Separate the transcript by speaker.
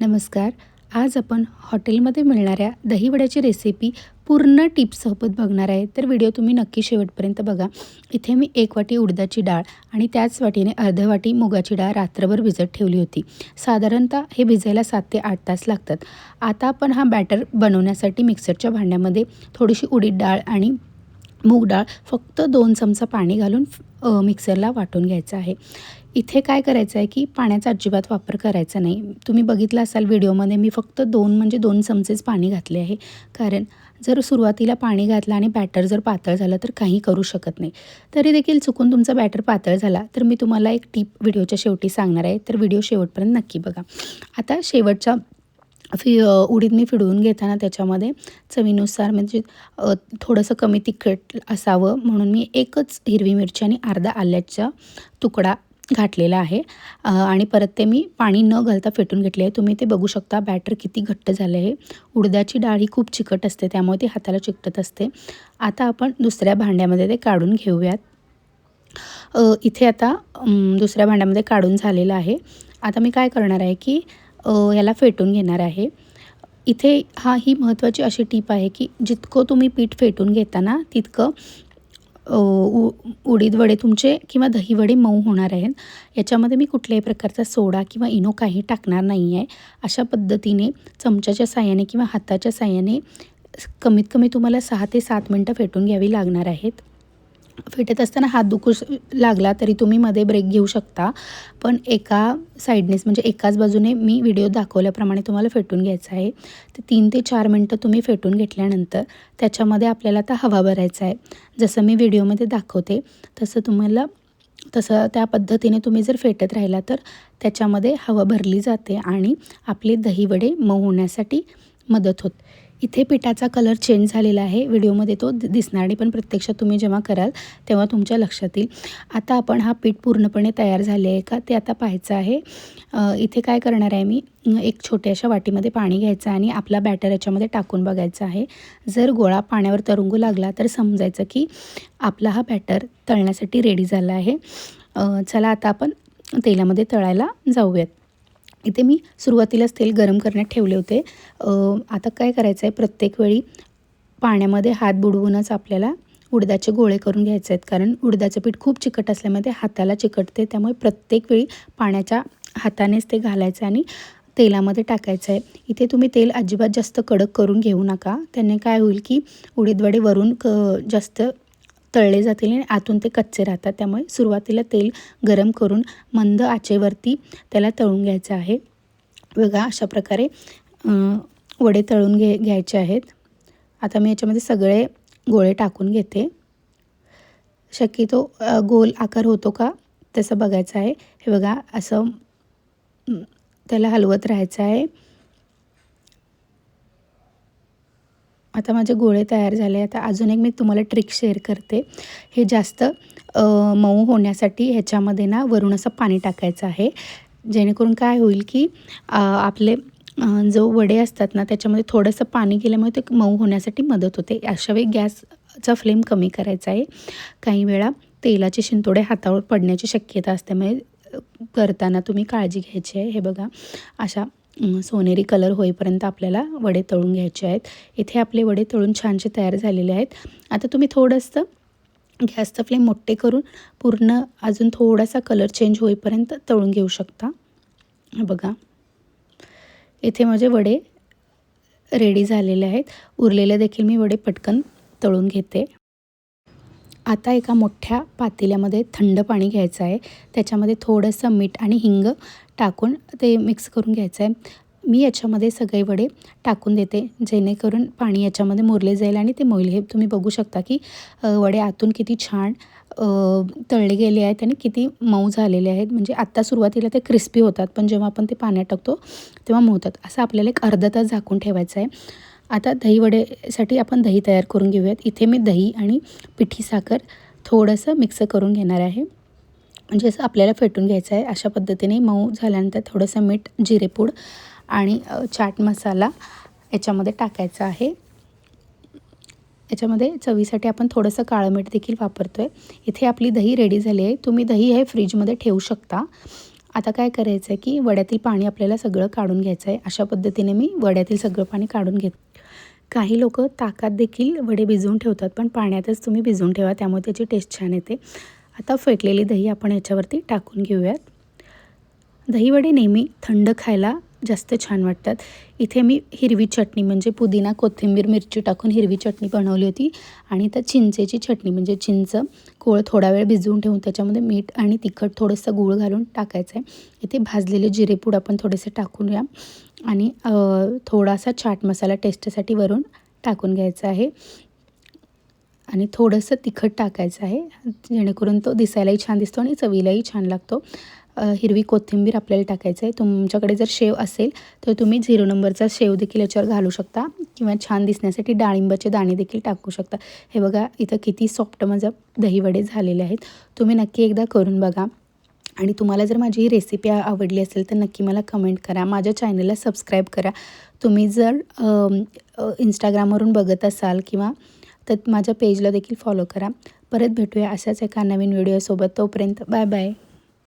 Speaker 1: नमस्कार. आज आपण हॉटेलमध्ये मिळणाऱ्या दहीवड्याची रेसिपी पूर्ण टिप्ससोबत बघणार आहे. तर व्हिडिओ तुम्ही नक्की शेवटपर्यंत बघा. इथे मी 1 वाटी उडदाची डाळ आणि त्याच वाटीने अर्धा वाटी मुगाची डाळ रात्रभर भिजत ठेवली होती. साधारणतः हे भिजायला 7 ते 8 तास लागतात. आता आपण हा बॅटर बनवण्यासाठी मिक्सरच्या भांड्यामध्ये थोडीशी उडीद डाळ आणि मूग डाळ फक्त 2 चमचा पाणी घालून मिक्सरला वाटून घ्यायचं आहे. इथे काय करायचं आहे की पाण्याचा अजिबात वापर करायचा नाही. तुम्ही बघितलं असाल व्हिडिओमध्ये मी फक्त 2 चमचेच पाणी घातले आहे. कारण जर सुरुवातीला पाणी घातलं आणि बॅटर जर पातळ झालं तर काही करू शकत नाही. तरी देखील चुकून तुमचा बॅटर पातळ झाला तर मी तुम्हाला एक टिप व्हिडिओच्या शेवटी सांगणार आहे. तर व्हिडिओ शेवटपर्यंत नक्की बघा. आता शेवटच्या उडीद मी फिरवून घेताना त्याच्यामध्ये चवीनुसार म्हणजे थोडंसं कमी तिखट असावं म्हणून मी एकच हिरवी मिरची आणि अर्धा आल्याचा तुकडा घातलेला आहे. आणि परत ते मी पाणी न घालता फेटून घेतले आहे. तुम्ही ते बघू शकता बॅटर किती घट्ट झालं आहे. उडदाची डाळ ही खूप चिकट असते त्यामुळे ती हाताला चिकटत असते. आता आपण दुसऱ्या भांड्यामध्ये ते काढून घेऊयात. इथे आता दुसऱ्या भांड्यामध्ये काढून झालेलं आहे. आता मी काय करणार आहे की याला फेटून घेणार आहे. इथे ही महत्त्वाची अशी टीप आहे की जितकं तुम्ही पीठ फेटून घेता तितकं उडीद वडे तुमचे किंवा दही वडे मऊ होणार आहेत. याच्यामध्ये मी कुठल्याही प्रकारचा सोडा किंवा इनो काही टाकणार नाही आहे. अशा पद्धतीने चमच्याच्या साहाय्याने किंवा हाताच्या साहाय्याने कमीत कमी तुम्हाला 6 ते 7 मिनटं फेटून घ्यावी लागणार आहेत. फेटत असताना हात दुखू लागला तरी तुम्ही मध्ये ब्रेक घेऊ शकता. पण एका साईडनेच म्हणजे एकाच बाजूने मी व्हिडिओ दाखवल्याप्रमाणे तुम्हाला फेटून घ्यायचं आहे. तर 3 ते 4 मिनटं तुम्ही फेटून घेतल्यानंतर त्याच्यामध्ये आपल्याला आता हवा भरायचा आहे. जसं मी व्हिडिओमध्ये दाखवते तसं त्या पद्धतीने तुम्ही जर फेटत राहिला तर त्याच्यामध्ये हवा भरली जाते आणि आपले दहीवडे मऊ होण्यासाठी मदत होते. इथे पिठाचा कलर चेंज झालेला आहे. व्हिडिओमध्ये तो दिसणार नाही पण प्रत्यक्षात तुम्ही जेव्हा कराल तेव्हा तुमच्या लक्षात येईल. आता आपण हा पीठ पूर्णपणे तयार झाले आहे का ते आता पाहायचं आहे. इथे काय करणार आहे मी एक छोट्याशा वाटीमध्ये पाणी घ्यायचं आणि आपला बॅटर याच्यामध्ये टाकून बघायचा आहे. जर गोळा पाण्यावर तरंगू लागला तर समजायचं की आपला हा बॅटर तळण्यासाठी रेडी झाला आहे. चला आता आपण तेलामध्ये तळायला जाऊयात. इथे मी सुरुवातीलाच तेल गरम करण्यात ठेवले होते. आता काय करायचं आहे प्रत्येक वेळी पाण्यामध्ये हात बुडवूनच आपल्याला उडदाचे गोळे करून घ्यायचे आहेत. कारण उडदाचं पीठ खूप चिकट असल्यामुळे ते हाताला चिकटते. त्यामुळे प्रत्येक वेळी पाण्याच्या हातानेच ते घालायचं आणि तेलामध्ये टाकायचं आहे. इथे तुम्ही तेल अजिबात जास्त कडक करून घेऊ नका. त्याने काय होईल की उडीद वडे वरून जास्त तळले जातील आणि आतून ते कच्चे राहतात. त्यामुळे सुरुवातीला तेल गरम करून मंद आचेवरती त्याला तळून घ्यायचं आहे. बघा अशा प्रकारे वडे तळून घ्यायचे आहेत. आता मी याच्यामध्ये सगळे गोळे टाकून घेते. शक्यतो गोल आकार होतो का तसं बघायचं आहे. हे बघा असं त्याला हलवत राहायचं आहे. आता माझे गोळे तयार झाले. आता अजून एक मी तुम्हाला ट्रिक शेअर करते. हे जास्त मऊ होण्यासाठी ह्याच्यामध्ये वरून असं पाणी टाकायचं आहे. जेणेकरून काय होईल की आपले जो वडे असतात त्याच्यामध्ये थोडंसं पाणी गेल्यामुळे ते मऊ होण्यासाठी मदत होते. अशा वेळी गॅसचा फ्लेम कमी करायचा आहे. काही वेळा तेलाचे शिंतोडे हातावर पडण्याची शक्यता असल्यामुळे करताना तुम्ही काळजी घ्यायची आहे. हे बघा अशा सोनेरी कलर होईपर्यंत आपल्याला वडे तळून घ्यायचे आहेत. इथे आपले वडे तळून छानसे तयार झालेले आहेत. आता तुम्ही थोडंसं गॅसचा फ्लेम मोठे करून पूर्ण अजून थोडासा कलर चेंज होईपर्यंत तळून घेऊ शकता. बघा इथे माझे वडे रेडी झालेले आहेत. उरलेले देखील मी वडे पटकन तळून घेते. आता एका मोठ्या पातेल्यामध्ये थंड पाणी घ्यायचं आहे. त्याच्यामध्ये थोडंसं मीठ आणि हिंग टाकून ते मिक्स करून घ्यायचं आहे. मी याच्यामध्ये सगळे वडे टाकून देते जेणेकरून पाणी याच्यामध्ये मुरले जाईल आणि ते मोईल. हे तुम्ही बघू शकता की वडे आतून किती छान तळले गेले आहेत आणि किती मऊ झालेले आहेत. म्हणजे आत्ता सुरुवातीला ते क्रिस्पी होतात पण जेव्हा आपण ते पाण्यात टाकतो तेव्हा मऊ होतात. असं आपल्याला एक अर्धा तास झाकून ठेवायचं आहे. आता दही वडेसाठी आपण दही तयार करून घेऊयात. इथे मी दही आणि पिठी साखर थोडंसं मिक्स करून घेणार आहे. म्हणजे असं आपल्याला फेटून घ्यायचं आहे. अशा पद्धतीने मऊ झाल्यानंतर थोडंसं मीठ, जिरेपूड आणि चाट मसाला याच्यामध्ये टाकायचा आहे. याच्यामध्ये चवीसाठी आपण थोडंसं काळं मीठ देखील वापरतो आहे. इथे आपली दही रेडी झाली आहे. तुम्ही दही हे फ्रीजमध्ये ठेवू शकता. आता काय करायचं आहे की वड्यातील पाणी आपल्याला सगळं काढून घ्यायचं आहे. अशा पद्धतीने मी वड्यातील सगळं पाणी काढून घेते. काही लोकं ताकात देखील वडे भिजवून ठेवतात, पण पाण्यातच तुम्ही भिजवून ठेवा, त्यामुळे त्याची टेस्ट छान येते. आता फेटलेली दही आपण याच्यावरती टाकून घेऊयात. दहीवडे नेहमी थंड खायला जास्त छान वाटतात. इथे मी हिरवी चटणी म्हणजे पुदिना, कोथिंबीर, मिरची टाकून हिरवी चटणी बनवली होती आणि त्या चिंचेची चटणी म्हणजे चिंच कोळ थोडा वेळ भिजवून ठेवून त्याच्यामध्ये मीठ आणि तिखट थोडंसं गूळ घालून टाकायचं आहे. इथे भाजलेले जिरेपूड आपण थोडेसे टाकून या आणि थोडासा चाट मसाला टेस्टसाठी वरून टाकून घ्यायचा आहे आणि थोडंसं तिखट टाकायचं आहे, जेणेकरून तो दिसायलाही छान दिसतो आणि चवीलाही छान लागतो. हिरवी कोथिंबीर आपल्याला टाकायचं आहे. तुमच्याकडे जर शेव असेल तर तुम्ही 0 नंबरचा शेव देखील याच्यावर घालू शकता किंवा छान दिसण्यासाठी डाळिंबाचे दाणे देखील टाकू शकता. हे बघा इथं किती सॉफ्ट माझं दहीवडे झालेले आहेत. तुम्ही नक्की एकदा करून बघा आणि तुम्हाला जर माझी ही रेसिपी आवडली असेल तर नक्की मला कमेंट करा. माझ्या चॅनलला सबस्क्राईब करा. तुम्ही जर इंस्टाग्रामवरून बघत असाल किंवा तर माझ्या पेजला देखील फॉलो करा. परत भेटूया अशाच एका नवीन व्हिडिओसोबत. तोपर्यंत बाय बाय.